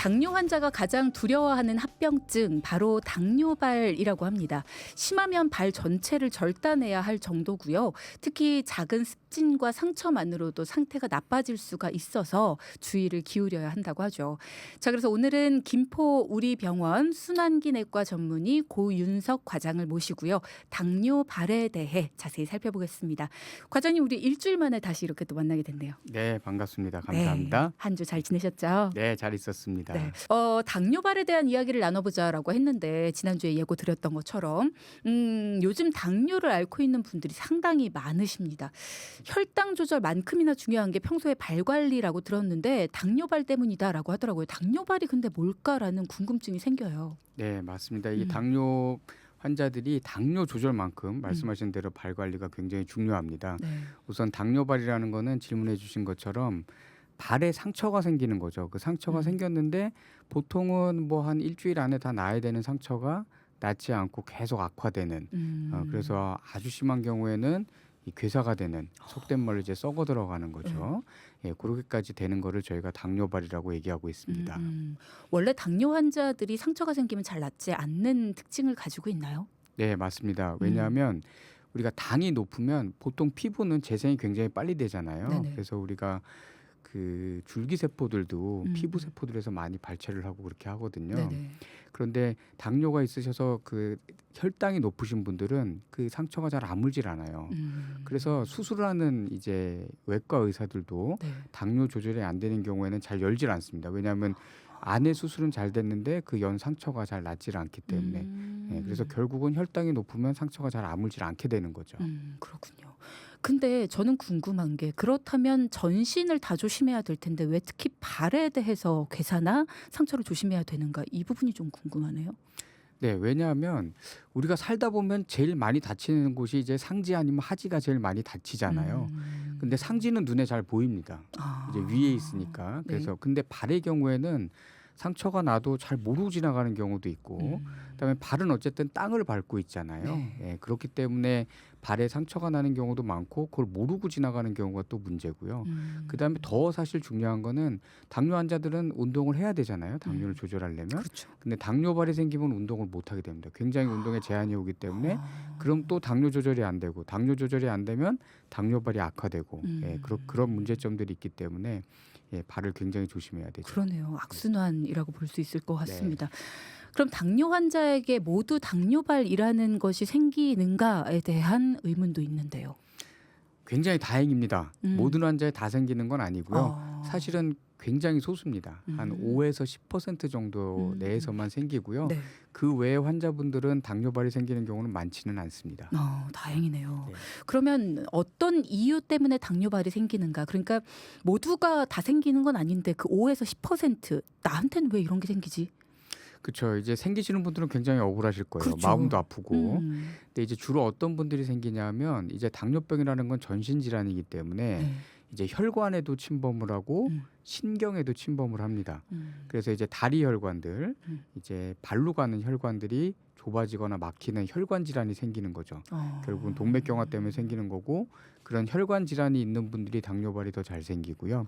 당뇨 환자가 가장 두려워하는 합병증 바로 당뇨발이라고 합니다. 심하면 발 전체를 절단해야 할 정도고요. 특히 작은 습진과 상처만으로도 상태가 나빠질 수가 있어서 주의를 기울여야 한다고 하죠. 자, 그래서 오늘은 김포우리병원 순환기내과 전문의 고윤석 과장을 모시고요. 당뇨발에 대해 자세히 살펴보겠습니다. 과장님, 우리 일주일 만에 다시 이렇게 또 만나게 됐네요. 네, 반갑습니다. 감사합니다. 네, 한 주 잘 지내셨죠? 네, 잘 있었습니다. 네. 당뇨발에 대한 이야기를 나눠보자라고 했는데 지난주에 예고 드렸던 것처럼 요즘 당뇨를 앓고 있는 분들이 상당히 많으십니다. 혈당 조절만큼이나 중요한 게 평소에 발 관리라고 들었는데 당뇨발 때문이다라고 하더라고요. 당뇨발이 근데 뭘까라는 궁금증이 생겨요. 네, 맞습니다. 이 당뇨 환자들이 당뇨 조절만큼 말씀하신 대로 발 관리가 굉장히 중요합니다. 네. 우선 당뇨발이라는 거는 질문해 주신 것처럼 발에 상처가 생기는 거죠. 그 상처가 생겼는데 보통은 뭐 한 일주일 안에 다 나아야 되는 상처가 낫지 않고 계속 악화되는 그래서 아주 심한 경우에는 이 괴사가 되는 속된 말로 이제 썩어 들어가는 거죠. 예, 그렇게까지 되는 거를 저희가 당뇨발이라고 얘기하고 있습니다. 원래 당뇨 환자들이 상처가 생기면 잘 낫지 않는 특징을 가지고 있나요? 네, 맞습니다. 왜냐하면 우리가 당이 높으면 보통 피부는 재생이 굉장히 빨리 되잖아요. 네네. 그래서 우리가 그 줄기세포들도 피부세포들에서 많이 발달을 하고 그렇게 하거든요. 네네. 그런데 당뇨가 있으셔서 그 혈당이 높으신 분들은 그 상처가 잘 아물질 않아요. 그래서 수술을 하는 이제 외과 의사들도 네. 당뇨 조절이 안 되는 경우에는 잘 열질 않습니다. 왜냐하면 안에 수술은 잘 됐는데 그 연 상처가 잘 낫질 않기 때문에 예, 그래서 결국은 혈당이 높으면 상처가 잘 아물질 않게 되는 거죠. 그렇군요. 근데 저는 궁금한 게 그렇다면 전신을 다 조심해야 될 텐데 왜 특히 발에 대해서 괴사나 상처를 조심해야 되는가 이 부분이 좀 궁금하네요. 네, 왜냐하면 우리가 살다 보면 제일 많이 다치는 곳이 이제 상지 아니면 하지가 제일 많이 다치잖아요. 근데 상지는 눈에 잘 보입니다. 아, 이제 위에 있으니까. 네. 그래서 근데 발의 경우에는 상처가 나도 잘 모르고 지나가는 경우도 있고 그다음에 발은 어쨌든 땅을 밟고 있잖아요. 네. 예, 그렇기 때문에 발에 상처가 나는 경우도 많고 그걸 모르고 지나가는 경우가 또 문제고요. 그다음에 더 사실 중요한 거는 당뇨 환자들은 운동을 해야 되잖아요. 당뇨를 조절하려면. 그렇죠. 근데 당뇨발이 생기면 운동을 못 하게 됩니다. 굉장히 운동에 제한이 오기 때문에 그럼 또 당뇨 조절이 안 되고 당뇨 조절이 안 되면 당뇨발이 악화되고 예, 그런 문제점들이 있기 때문에 예, 발을 굉장히 조심해야 되죠. 그러네요. 악순환이라고 볼 수 있을 것 같습니다. 그럼 당뇨 환자에게 모두 당뇨발이라는 것이 생기는가에 대한 의문도 있는데요. 굉장히 다행입니다. 모든 환자에 다 생기는 건 아니고요. 아. 사실은 굉장히 소수입니다. 한 5에서 10% 정도 내에서만 생기고요. 네. 그 외의 환자분들은 당뇨발이 생기는 경우는 많지는 않습니다. 다행이네요. 네. 그러면 어떤 이유 때문에 당뇨발이 생기는가? 그러니까 모두가 다 생기는 건 아닌데 그 5에서 10% 나한테는 왜 이런 게 생기지? 그렇죠. 이제 생기시는 분들은 굉장히 억울하실 거예요. 그렇죠. 마음도 아프고. 음. 근데 이제 주로 어떤 분들이 생기냐면 이제 당뇨병이라는 건 전신 질환이기 때문에 네. 이제 혈관에도 침범을 하고 신경에도 침범을 합니다. 그래서 이제 다리 혈관들, 이제 발로 가는 혈관들이 좁아지거나 막히는 혈관 질환이 생기는 거죠. 결국은 동맥경화 때문에 생기는 거고 그런 혈관 질환이 있는 분들이 당뇨발이 더 잘 생기고요.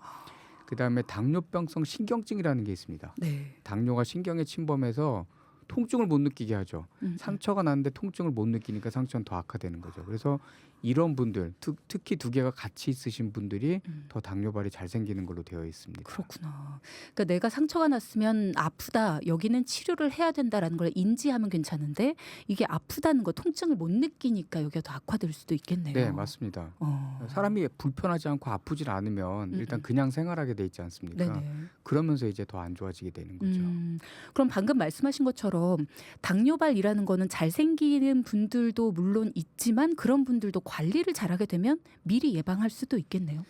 그다음에 당뇨병성 신경증이라는 게 있습니다. 네. 당뇨가 신경에 침범해서 통증을 못 느끼게 하죠. 상처가 났는데 통증을 못 느끼니까 상처는 더 악화되는 거죠. 그래서 이런 분들, 특히 두 개가 같이 있으신 분들이 더 당뇨발이 잘 생기는 걸로 되어 있습니다. 그렇구나. 그러니까 내가 상처가 났으면 아프다. 여기는 치료를 해야 된다라는 걸 인지하면 괜찮은데 이게 아프다는 거 통증을 못 느끼니까 여기가 더 악화될 수도 있겠네요. 네, 맞습니다. 사람이 불편하지 않고 아프질 않으면 일단 그냥 생활하게 돼 있지 않습니까? 네네. 그러면서 이제 더 안 좋아지게 되는 거죠. 그럼 방금 말씀하신 것처럼 당뇨발이라는 거는 잘생기는 분들도 물론 있지만 그런 분들도 관리를 잘하게 되면 미리 예방할 수도 있겠네요.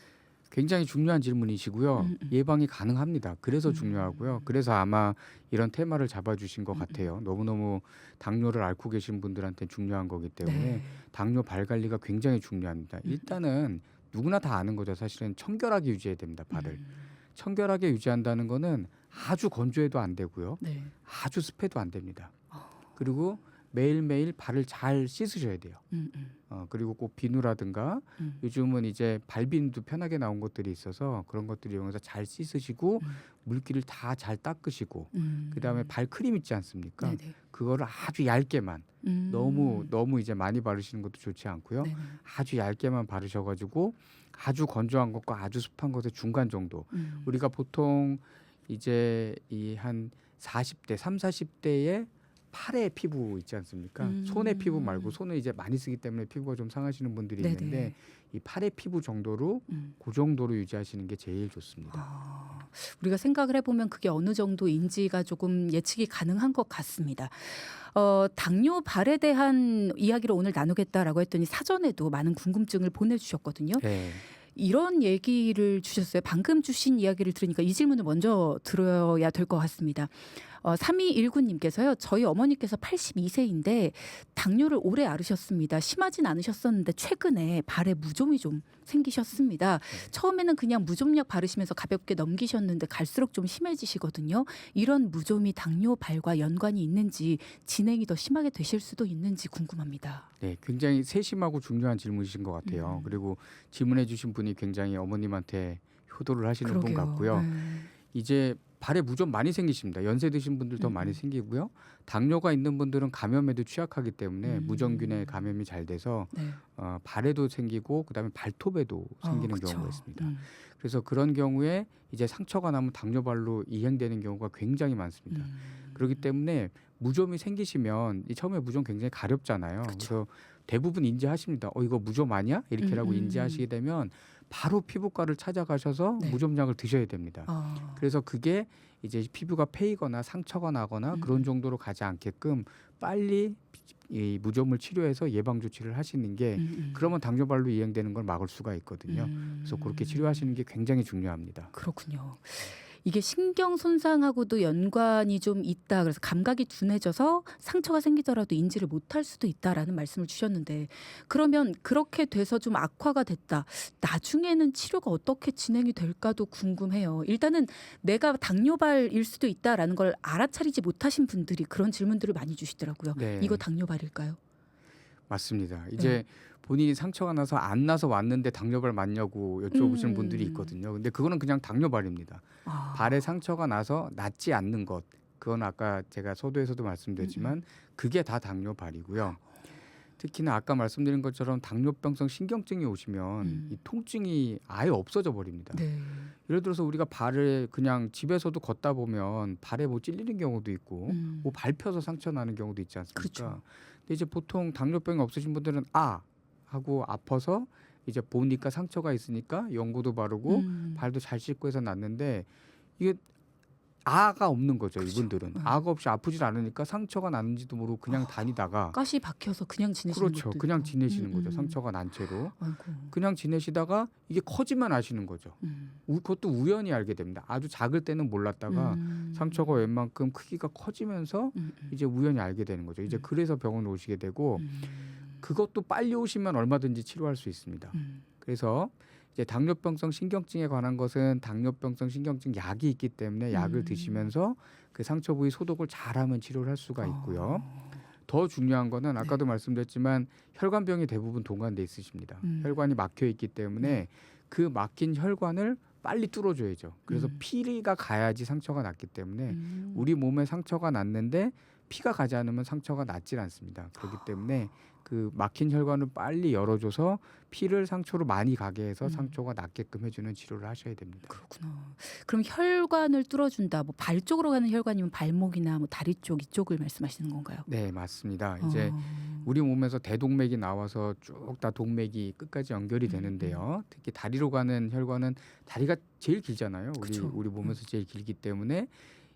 굉장히 중요한 질문이시고요. 예방이 가능합니다. 그래서 중요하고요. 그래서 아마 이런 테마를 잡아주신 것 같아요. 너무너무 당뇨를 앓고 계신 분들한테 중요한 거기 때문에 네. 당뇨 발 관리가 굉장히 중요합니다. 일단은 누구나 다 아는 거죠. 사실은 청결하게 유지해야 됩니다. 발을. 청결하게 유지한다는 거는 아주 건조해도 안 되고요. 네. 아주 습해도 안 됩니다. 그리고 매일매일 발을 잘 씻으셔야 돼요. 음, 음, 그리고 꼭 비누라든가 음, 요즘은 이제 발비누도 편하게 나온 것들이 있어서 그런 것들 이용해서 잘 씻으시고 음, 물기를 다 잘 닦으시고 그다음에 음. 발크림 있지 않습니까? 네네. 그거를 아주 얇게만 너무 이제 많이 바르시는 것도 좋지 않고요. 네네. 아주 얇게만 바르셔가지고 아주 건조한 것과 아주 습한 것의 중간 정도. 음, 우리가 보통 이제 이 한 40대, 3, 40대의 팔의 피부 있지 않습니까? 손의 피부 말고 손을 이제 많이 쓰기 때문에 피부가 좀 상하시는 분들이 네네. 있는데 이 팔의 피부 정도로 음. 그 정도로 유지하시는 게 제일 좋습니다. 아, 우리가 생각을 해보면 그게 어느 정도인지가 조금 예측이 가능한 것 같습니다. 당뇨발에 대한 이야기를 오늘 나누겠다라고 했더니 사전에도 많은 궁금증을 보내주셨거든요. 네. 이런 얘기를 주셨어요. 방금 주신 이야기를 들으니까 이 질문을 먼저 들어야 될 것 같습니다. 3219님께서요. 저희 어머니께서 82세인데 당뇨를 오래 앓으셨습니다. 심하진 않으셨었는데 최근에 발에 무좀이 좀 생기셨습니다. 처음에는 그냥 무좀약 바르시면서 가볍게 넘기셨는데 갈수록 좀 심해지시거든요. 이런 무좀이 당뇨발과 연관이 있는지 진행이 더 심하게 되실 수도 있는지 궁금합니다. 네, 굉장히 세심하고 중요한 질문이신 것 같아요. 그리고 질문해주신 분이 굉장히 어머님한테 효도를 하시는 분 그러게요. 같고요. 네. 이제 발에 무좀 많이 생기십니다. 연세 드신 분들 더 많이 생기고요. 당뇨가 있는 분들은 감염에도 취약하기 때문에 무정균의 감염이 잘 돼서 네. 발에도 생기고 그다음에 발톱에도 생기는 그쵸. 경우가 있습니다. 그래서 그런 경우에 이제 상처가 나면 당뇨발로 이행되는 경우가 굉장히 많습니다. 그렇기 때문에 무좀이 생기시면 이 처음에 무좀 굉장히 가렵잖아요. 그쵸. 그래서 대부분 인지하십니다. 이거 무좀 아니야? 이렇게라고 인지하시게 되면 바로 피부과를 찾아가셔서 네. 무좀약을 드셔야 됩니다. 그래서 그게 이제 피부가 패이거나 상처가 나거나 그런 정도로 가지 않게끔 빨리 이 무좀을 치료해서 예방 조치를 하시는 게 그러면 당뇨발로 이행되는 걸 막을 수가 있거든요. 그래서 그렇게 치료하시는 게 굉장히 중요합니다. 그렇군요. 이게 신경 손상하고도 연관이 좀 있다. 그래서 감각이 둔해져서 상처가 생기더라도 인지를 못할 수도 있다라는 말씀을 주셨는데 그러면 그렇게 돼서 좀 악화가 됐다. 나중에는 치료가 어떻게 진행이 될까도 궁금해요. 일단은 내가 당뇨발일 수도 있다라는 걸 알아차리지 못하신 분들이 그런 질문들을 많이 주시더라고요. 네. 이거 당뇨발일까요? 맞습니다. 이제 본인이 상처가 나서 안 나서 왔는데 당뇨발 맞냐고 여쭤보시는 분들이 있거든요. 근데 그거는 그냥 당뇨발입니다. 발에 상처가 나서 낫지 않는 것. 그건 아까 제가 서두에서도 말씀드렸지만 그게 다 당뇨발이고요. 특히나 아까 말씀드린 것처럼 당뇨병성 신경증이 오시면 이 통증이 아예 없어져 버립니다. 네. 예를 들어서 우리가 발을 그냥 집에서도 걷다 보면 발에 뭐 찔리는 경우도 있고 뭐 밟혀서 상처 나는 경우도 있지 않습니까? 그렇죠. 근데 이제 보통 당뇨병이 없으신 분들은 하고 아파서 이제 보니까 상처가 있으니까 연고도 바르고 발도 잘 씻고 해서 낫는데 이게 아가 없는 거죠. 그렇죠. 이분들은 아가 없이 아프질 않으니까 상처가 났는지도 모르고 그냥 다니다가 가시 박혀서 그냥 지내시는 그렇죠. 것도 그냥 있고. 지내시는 거죠. 상처가 난 채로 아이고. 그냥 지내시다가 이게 커지면 아시는 거죠. 그것도 우연히 알게 됩니다. 아주 작을 때는 몰랐다가 상처가 웬만큼 크기가 커지면서 이제 우연히 알게 되는 거죠. 이제 그래서 병원에 오시게 되고 그것도 빨리 오시면 얼마든지 치료할 수 있습니다. 그래서 이제 당뇨병성 신경증에 관한 것은 당뇨병성 신경증 약이 있기 때문에 약을 드시면서 그 상처 부위 소독을 잘하면 치료를 할 수가 있고요. 더 중요한 거는 아까도 말씀드렸지만 혈관병이 대부분 동반돼 있으십니다. 혈관이 막혀 있기 때문에 그 막힌 혈관을 빨리 뚫어줘야죠. 그래서 피가 가야지 상처가 났기 때문에 우리 몸에 상처가 났는데 피가 가지 않으면 상처가 낫질 않습니다. 그렇기 때문에 그 막힌 혈관을 빨리 열어줘서 피를 상처로 많이 가게 해서 상처가 낫게끔 해주는 치료를 하셔야 됩니다. 그렇구나. 그럼 혈관을 뚫어준다. 뭐 발 쪽으로 가는 혈관이면 발목이나 뭐 다리 쪽 이쪽을 말씀하시는 건가요? 네, 맞습니다. 이제 우리 몸에서 대동맥이 나와서 쭉 다 동맥이 끝까지 연결이 되는데요. 특히 다리로 가는 혈관은 다리가 제일 길잖아요. 그쵸. 우리 몸에서 제일 길기 때문에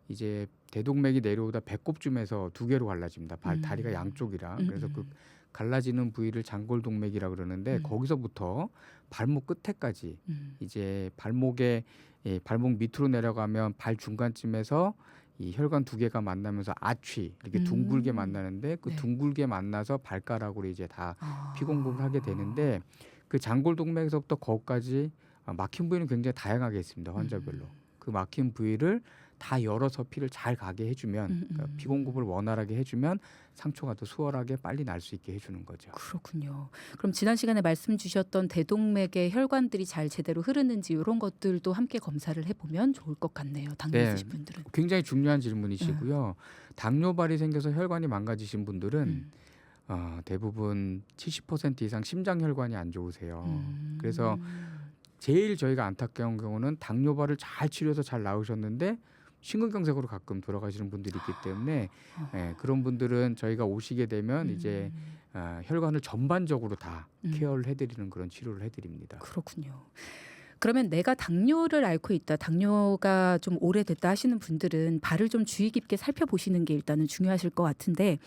이제 대동맥이 내려오다 배꼽쯤에서 두 개로 갈라집니다. 다리가 양쪽이라. 그래서 그 갈라지는 부위를 장골동맥이라 그러는데 거기서부터 발목 끝에까지 이제 발목 밑으로 내려가면 발 중간쯤에서 이 혈관 두 개가 만나면서 아취 이렇게 둥글게 만나는데 그 네. 둥글게 만나서 발가락으로 이제 다 피공복을 하게 되는데 그 장골동맥에서부터 거기까지 막힌 부위는 굉장히 다양하게 있습니다. 환자별로. 그 막힌 부위를 다 열어서 피를 잘 가게 해주면 그러니까 피 공급을 원활하게 해주면 상처가 더 수월하게 빨리 날 수 있게 해주는 거죠. 그렇군요. 그럼 지난 시간에 말씀 주셨던 대동맥의 혈관들이 잘 제대로 흐르는지 이런 것들도 함께 검사를 해보면 좋을 것 같네요. 당뇨 네, 있으신 분들은. 굉장히 중요한 질문이시고요. 당뇨발이 생겨서 혈관이 망가지신 분들은 음. 대부분 70% 이상 심장 혈관이 안 좋으세요. 음. 그래서 제일 저희가 안타까운 경우는 당뇨발을 잘 치료해서 잘 나으셨는데 심근경색으로 가끔 돌아가시는 분들이 있기 때문에 그런 분들은 저희가 오시게 되면 이제 혈관을 전반적으로 다 케어를 해드리는 그런 치료를 해드립니다. 그렇군요. 그러면 내가 당뇨를 앓고 있다, 당뇨가 좀 오래됐다 하시는 분들은 발을 좀 주의 깊게 살펴보시는 게 일단은 중요하실 것 같은데,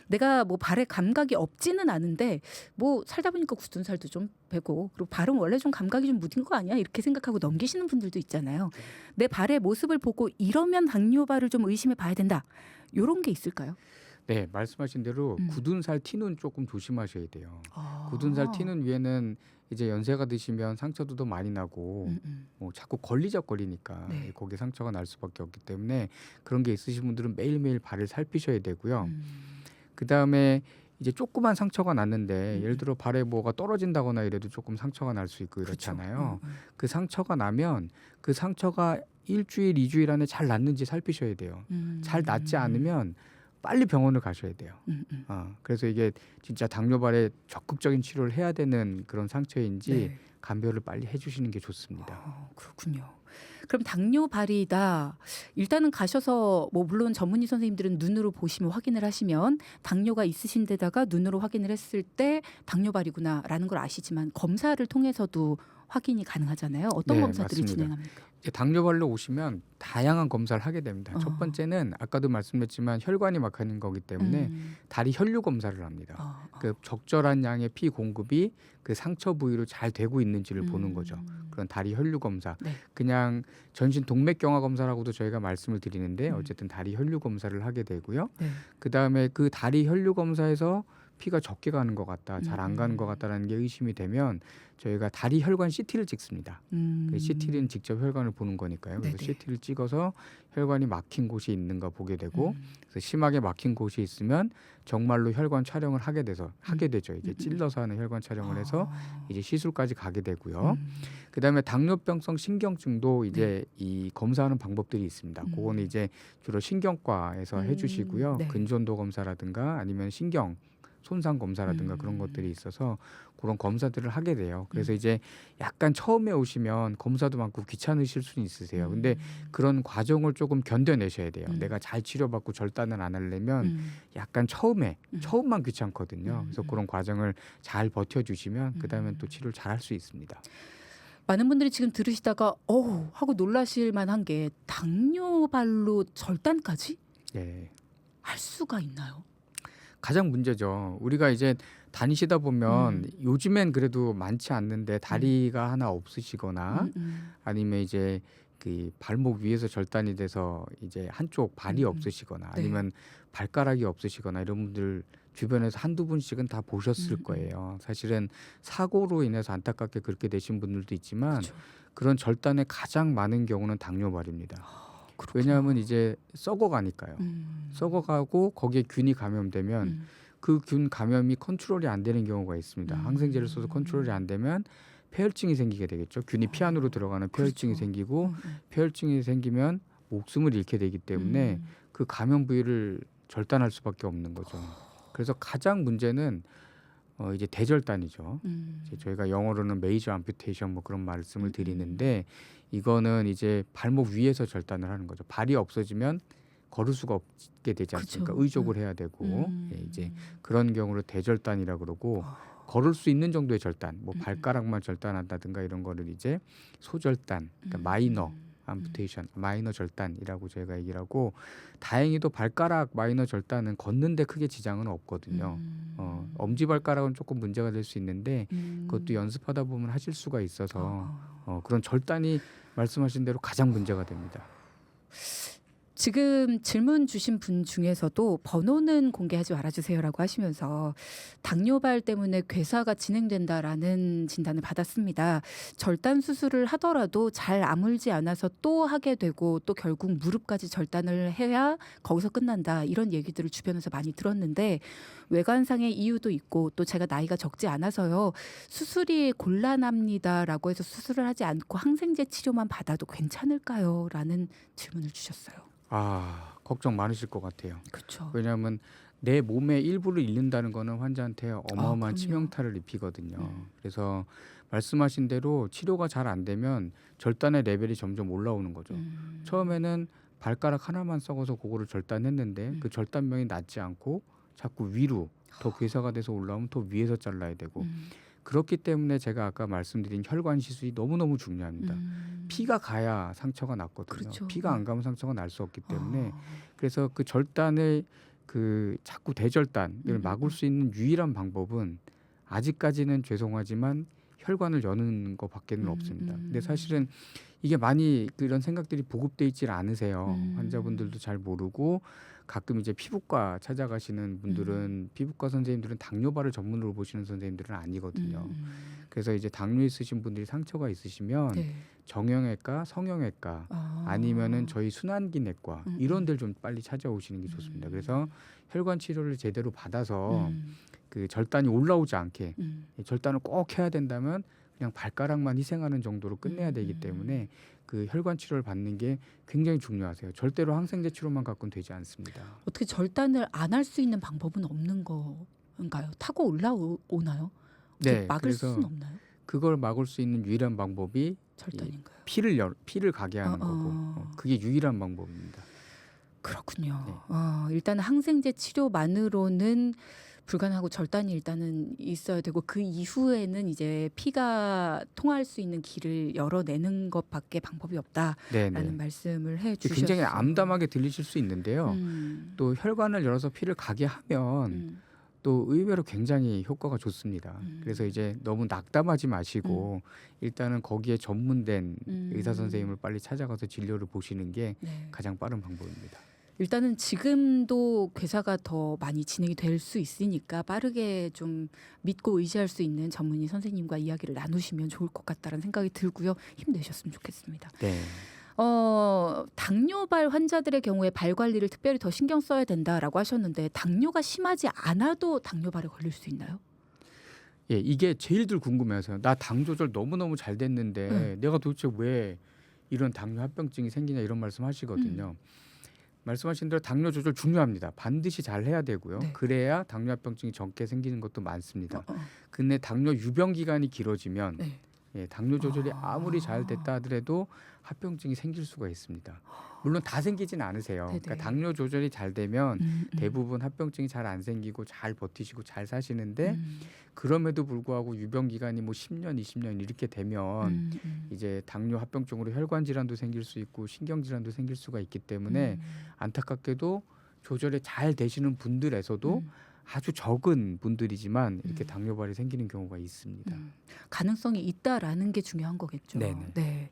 내가 뭐 발에 감각이 없지는 않은데 뭐 살다 보니까 굳은 살도 좀 배고 그리고 발은 원래 좀 감각이 좀 무딘 거 아니야? 이렇게 생각하고 넘기시는 분들도 있잖아요. 내 발의 모습을 보고 이러면 당뇨발을 좀 의심해 봐야 된다. 이런 게 있을까요? 네, 말씀하신 대로 굳은 살 티는 조금 조심하셔야 돼요. 굳은 살 티는 위에는 이제 연세가 드시면 상처도 더 많이 나고 뭐 자꾸 걸리적거리니까 네. 거기에 상처가 날 수밖에 없기 때문에 그런 게 있으신 분들은 매일매일 발을 살피셔야 되고요. 그다음에 이제 조그만 상처가 났는데 예를 들어 발에 뭐가 떨어진다거나 이래도 조금 상처가 날 수 있고 이렇잖아요. 그 상처가 나면 그 상처가 일주일, 이주일 안에 잘 낫는지 살피셔야 돼요. 잘 낫지 않으면 빨리 병원을 가셔야 돼요. 그래서 이게 진짜 당뇨발에 적극적인 치료를 해야 되는 그런 상처인지 네. 감별을 빨리 해주시는 게 좋습니다. 그렇군요. 그럼 당뇨발이다. 일단은 가셔서 뭐 물론 전문의 선생님들은 눈으로 보시면 확인을 하시면 당뇨가 있으신 데다가 눈으로 확인을 했을 때 당뇨발이구나라는 걸 아시지만 검사를 통해서도 확인이 가능하잖아요. 어떤 네, 검사들을 맞습니다. 진행합니까? 이제 당뇨발로 오시면 다양한 검사를 하게 됩니다. 첫 번째는 아까도 말씀드렸지만 혈관이 막히는 거기 때문에 다리 혈류 검사를 합니다. 그 적절한 양의 피 공급이 그 상처 부위로 잘 되고 있는지를 보는 거죠. 그런 다리 혈류 검사. 네. 그냥 전신 동맥경화 검사라고도 저희가 말씀을 드리는데 어쨌든 다리 혈류 검사를 하게 되고요. 네. 그다음에 그 다리 혈류 검사에서 피가 적게 가는 것 같다, 잘 안 가는 것 같다라는 게 의심이 되면 저희가 다리 혈관 CT를 찍습니다. 그 CT는 직접 혈관을 보는 거니까요. 그래서 네네. CT를 찍어서 혈관이 막힌 곳이 있는가 보게 되고, 그래서 심하게 막힌 곳이 있으면 정말로 혈관 촬영을 하게 되죠. 이제 찔러서 하는 혈관 촬영을 해서 이제 시술까지 가게 되고요. 그다음에 당뇨병성 신경증도 이제 이 검사하는 방법들이 있습니다. 그거는 이제 주로 신경과에서 해주시고요. 네. 근전도 검사라든가 아니면 신경 손상 검사라든가 그런 것들이 있어서 그런 검사들을 하게 돼요. 그래서 이제 약간 처음에 오시면 검사도 많고 귀찮으실 수는 있으세요. 근데 그런 과정을 조금 견뎌내셔야 돼요. 내가 잘 치료받고 절단을 안 하려면 약간 처음만 귀찮거든요. 그래서 그런 과정을 잘 버텨주시면 그다음엔 또 치료를 잘 할 수 있습니다. 많은 분들이 지금 들으시다가 하고 놀라실 만한 게 당뇨발로 절단까지 예. 할 수가 있나요? 가장 문제죠. 우리가 이제 다니시다 보면 요즘엔 그래도 많지 않는데 다리가 하나 없으시거나 아니면 이제 그 발목 위에서 절단이 돼서 이제 한쪽 발이 없으시거나 네. 아니면 발가락이 없으시거나 이런 분들 주변에서 한두 분씩은 다 보셨을 거예요. 사실은 사고로 인해서 안타깝게 그렇게 되신 분들도 있지만 그렇죠. 그런 절단의 가장 많은 경우는 당뇨발입니다. 그렇구나. 왜냐하면 이제 썩어가니까요. 썩어가고 거기에 균이 감염되면 그 균 감염이 컨트롤이 안 되는 경우가 있습니다. 항생제를 써서 컨트롤이 안 되면 폐혈증이 생기게 되겠죠. 균이 피 안으로 들어가는 폐혈증이 그렇죠. 생기고 폐혈증이 생기면 목숨을 잃게 되기 때문에 그 감염 부위를 절단할 수밖에 없는 거죠. 그래서 가장 문제는 이제 대절단이죠. 이제 저희가 영어로는 메이저 암퓨테이션 뭐 그런 말씀을 드리는데 이거는 이제 발목 위에서 절단을 하는 거죠. 발이 없어지면 걸을 수가 없게 되지 않습니까? 그쵸. 의족을 해야 되고 이제 그런 경우를 대절단이라 그러고 걸을 수 있는 정도의 절단, 뭐 발가락만 절단한다든가 이런 거를 이제 소절단, 그러니까 마이너 암푸테이션, 마이너 절단이라고 저희가 얘기를 하고 다행히도 발가락 마이너 절단은 걷는데 크게 지장은 없거든요. 엄지발가락은 조금 문제가 될 수 있는데 그것도 연습하다 보면 하실 수가 있어서 그런 절단이 말씀하신 대로 가장 문제가 됩니다. 지금 질문 주신 분 중에서도 번호는 공개하지 말아주세요라고 하시면서 당뇨발 때문에 괴사가 진행된다라는 진단을 받았습니다. 절단 수술을 하더라도 잘 아물지 않아서 또 하게 되고 또 결국 무릎까지 절단을 해야 거기서 끝난다. 이런 얘기들을 주변에서 많이 들었는데 외관상의 이유도 있고 또 제가 나이가 적지 않아서요. 수술이 곤란합니다라고 해서 수술을 하지 않고 항생제 치료만 받아도 괜찮을까요? 라는 질문을 주셨어요. 걱정 많으실 것 같아요. 그렇죠. 왜냐하면 내 몸의 일부를 잃는다는 거는 환자한테 어마어마한 그럼요. 치명타를 입히거든요. 그래서 말씀하신 대로 치료가 잘 안 되면 절단의 레벨이 점점 올라오는 거죠. 처음에는 발가락 하나만 썩어서 그거를 절단했는데 그 절단면이 낫지 않고 자꾸 위로 더 괴사가 돼서 올라오면 더 위에서 잘라야 되고 그렇기 때문에 제가 아까 말씀드린 혈관 시술이 너무너무 중요합니다. 피가 가야 상처가 낫거든요. 그렇죠. 피가 안 가면 상처가 날 수 없기 때문에 그래서 그 절단을 자꾸 대절단을 막을 수 있는 유일한 방법은 아직까지는 죄송하지만 혈관을 여는 것밖에는 없습니다. 근데 사실은 이게 많이 그런 생각들이 보급돼 있질 않으세요. 환자분들도 잘 모르고 가끔 이제 피부과 찾아가시는 분들은 피부과 선생님들은 당뇨발을 전문으로 보시는 선생님들은 아니거든요. 그래서 이제 당뇨 있으신 분들이 상처가 있으시면 네. 정형외과, 성형외과 아니면은 저희 순환기내과 이런 데를 좀 빨리 찾아오시는 게 좋습니다. 그래서 혈관 치료를 제대로 받아서 그 절단이 올라오지 않게 절단을 꼭 해야 된다면 그냥 발가락만 희생하는 정도로 끝내야 되기 때문에 그 혈관 치료를 받는 게 굉장히 중요하세요. 절대로 항생제 치료만 갖고는 되지 않습니다. 어떻게 절단을 안 할 수 있는 방법은 없는 건가요? 타고 올라오나요? 네, 막을 그래서 수는 없나요? 그걸 막을 수 있는 유일한 방법이 절단인가요? 피를 가게 하는 거고 그게 유일한 방법입니다. 그렇군요. 네. 일단 항생제 치료만으로는 불가능하고 절단이 일단은 있어야 되고 그 이후에는 이제 피가 통할 수 있는 길을 열어내는 것밖에 방법이 없다라는 네네. 말씀을 해주셨어요. 굉장히 암담하게 들리실 수 있는데요. 또 혈관을 열어서 피를 가게 하면 또 의외로 굉장히 효과가 좋습니다. 그래서 이제 너무 낙담하지 마시고 일단은 거기에 전문된 의사 선생님을 빨리 찾아가서 진료를 보시는 게 네. 가장 빠른 방법입니다. 일단은 지금도 괴사가 더 많이 진행이 될 수 있으니까 빠르게 좀 믿고 의지할 수 있는 전문의 선생님과 이야기를 나누시면 좋을 것 같다는 생각이 들고요. 힘내셨으면 좋겠습니다. 네. 당뇨발 환자들의 경우에 발 관리를 특별히 더 신경 써야 된다라고 하셨는데 당뇨가 심하지 않아도 당뇨발에 걸릴 수 있나요? 예, 이게 제일들 궁금해하세요. 나 당 조절 너무너무 잘 됐는데 내가 도대체 왜 이런 당뇨 합병증이 생기냐 이런 말씀하시거든요. 말씀하신 대로 당뇨 조절 중요합니다. 반드시 잘 해야 되고요. 네. 그래야 당뇨 합병증이 적게 생기는 것도 많습니다. 근데 당뇨 유병 기간이 길어지면 네. 예, 당뇨 조절이 아무리 잘 됐다 하더라도 합병증이 생길 수가 있습니다. 물론 다 생기진 않으세요. 네네. 그러니까 당뇨 조절이 잘 되면 대부분 합병증이 잘 안 생기고 잘 버티시고 잘 사시는데 그럼에도 불구하고 유병 기간이 뭐 10년, 20년 이렇게 되면 이제 당뇨 합병증으로 혈관 질환도 생길 수 있고 신경 질환도 생길 수가 있기 때문에 안타깝게도 조절이 잘 되시는 분들에서도 아주 적은 분들이지만 이렇게 당뇨발이 생기는 경우가 있습니다. 가능성이 있다라는 게 중요한 거겠죠. 네네. 네.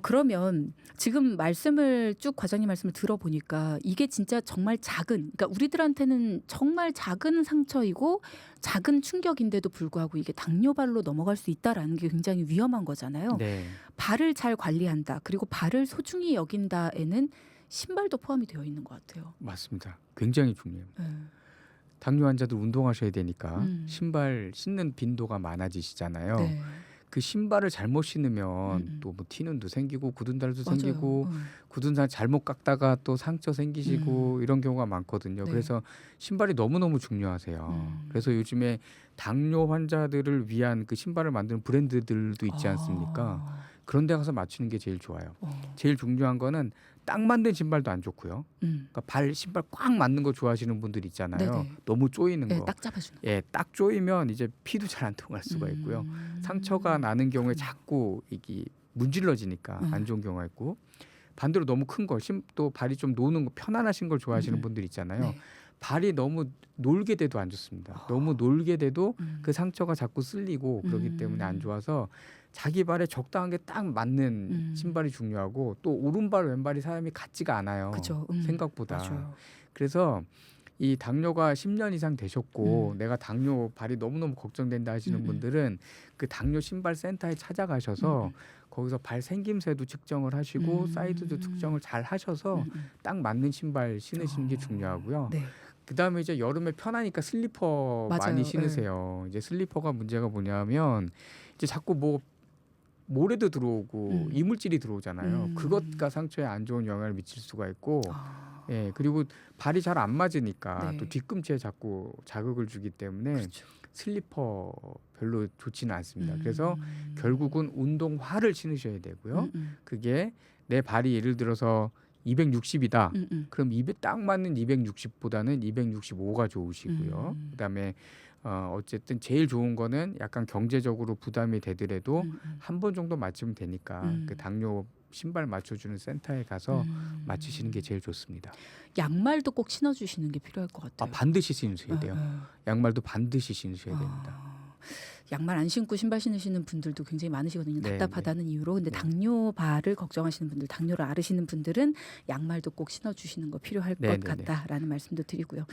그러면 지금 말씀을 쭉 과장님 말씀을 들어보니까 이게 진짜 정말 작은, 그러니까 우리들한테는 정말 작은 상처이고 작은 충격인데도 불구하고 이게 당뇨발로 넘어갈 수 있다라는 게 굉장히 위험한 거잖아요. 네. 발을 잘 관리한다, 그리고 발을 소중히 여긴다에는 신발도 포함이 되어 있는 것 같아요. 맞습니다. 굉장히 중요해요. 네. 당뇨 환자들 운동하셔야 되니까 신발 신는 빈도가 많아지시잖아요. 네. 그 신발을 잘못 신으면 또 뭐 티눈도 생기고 굳은 달도 맞아요. 생기고 굳은 살 잘못 깎다가 또 상처 생기시고 이런 경우가 많거든요. 네. 그래서 신발이 너무너무 중요하세요. 그래서 요즘에 당뇨 환자들을 위한 그 신발을 만드는 브랜드들도 있지 않습니까? 그런 데 가서 맞추는 게 제일 좋아요. 제일 중요한 거는 딱 만든 신발도 안 좋고요. 그러니까 신발 꽉 맞는 거 좋아하시는 분들 있잖아요. 네네. 너무 조이는 네, 거. 딱 잡아주는 거. 예, 딱 조이면 이제 피도 잘 안 통할 수가 있고요. 상처가 나는 경우에 자꾸 이게 문질러지니까 안 좋은 경우가 있고 반대로 너무 큰 거, 또 발이 좀 노는 거 편안하신 걸 좋아하시는 분들 있잖아요. 네. 발이 너무 놀게 돼도 안 좋습니다. 너무 놀게 돼도 그 상처가 자꾸 쓸리고 그러기 때문에 안 좋아서 자기 발에 적당한 게 딱 맞는 신발이 중요하고 또 오른발 왼발이 사람이 같지가 않아요. 그죠. 생각보다. 맞아요. 그래서 이 당뇨가 10년 이상 되셨고 음. 내가 당뇨 발이 너무너무 걱정된다 하시는 음. 분들은 그 당뇨 신발 센터에 찾아가셔서 거기서 발 생김새도 측정을 하시고 사이즈도 측정을 잘 하셔서 딱 맞는 신발 신으시는 게 중요하고요. 네. 그다음에 이제 여름에 편하니까 슬리퍼 맞아요. 많이 신으세요. 이제 슬리퍼가 문제가 뭐냐면 이제 자꾸 뭐 모래도 들어오고 이물질이 들어오잖아요. 그것가 상처에 안 좋은 영향을 미칠 수가 있고 아. 예, 그리고 발이 잘 안 맞으니까 네. 또 뒤꿈치에 자꾸 자극을 주기 때문에 그렇죠. 슬리퍼 별로 좋지는 않습니다. 그래서 결국은 운동화를 신으셔야 되고요. 그게 내 발이 예를 들어서 260이다. 그럼 입에 딱 맞는 260보다는 265가 좋으시고요. 그다음에 어쨌든 제일 좋은 거는 약간 경제적으로 부담이 되더라도 한 번 정도 맞추면 되니까 그 당뇨 신발 맞춰주는 센터에 가서 맞추시는 게 제일 좋습니다. 양말도 꼭 신어주시는 게 필요할 것 같아요. 반드시 신으셔야 돼요. 양말도 반드시 신으셔야 됩니다. 양말 안 신고 신발 신으시는 분들도 굉장히 많으시거든요. 네, 답답하다는 이유로. 근데 네. 당뇨발을 걱정하시는 분들, 당뇨를 앓으시는 분들은 양말도 꼭 신어주시는 거 필요할 네, 것 네, 네. 같다라는 말씀도 드리고요.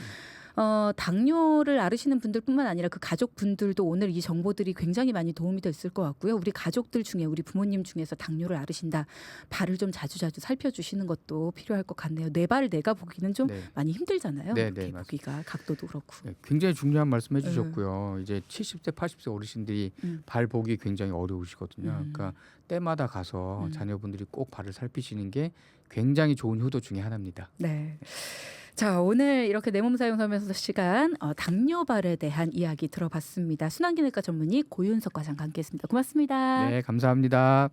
당뇨를 앓으시는 분들뿐만 아니라 그 가족분들도 오늘 이 정보들이 굉장히 많이 도움이 됐을 것 같고요. 우리 가족들 중에 우리 부모님 중에서 당뇨를 앓으신다. 발을 좀 자주자주 살펴주시는 것도 필요할 것 같네요. 내 발을 내가 보기는 좀 네. 많이 힘들잖아요. 네, 이렇게 네, 맞습니다. 보기가 각도도 그렇고. 네, 굉장히 중요한 말씀 해주셨고요. 이제 70세, 80세 어르신들이 발 보기 굉장히 어려우시거든요. 그러니까 때마다 가서 자녀분들이 꼭 발을 살피시는 게 굉장히 좋은 효도 중에 하나입니다. 네. 자, 오늘 이렇게 내 몸 사용 설명서 시간 당뇨발에 대한 이야기 들어봤습니다. 순환기내과 전문의 고윤석 과장과 함께했습니다. 고맙습니다. 네, 감사합니다.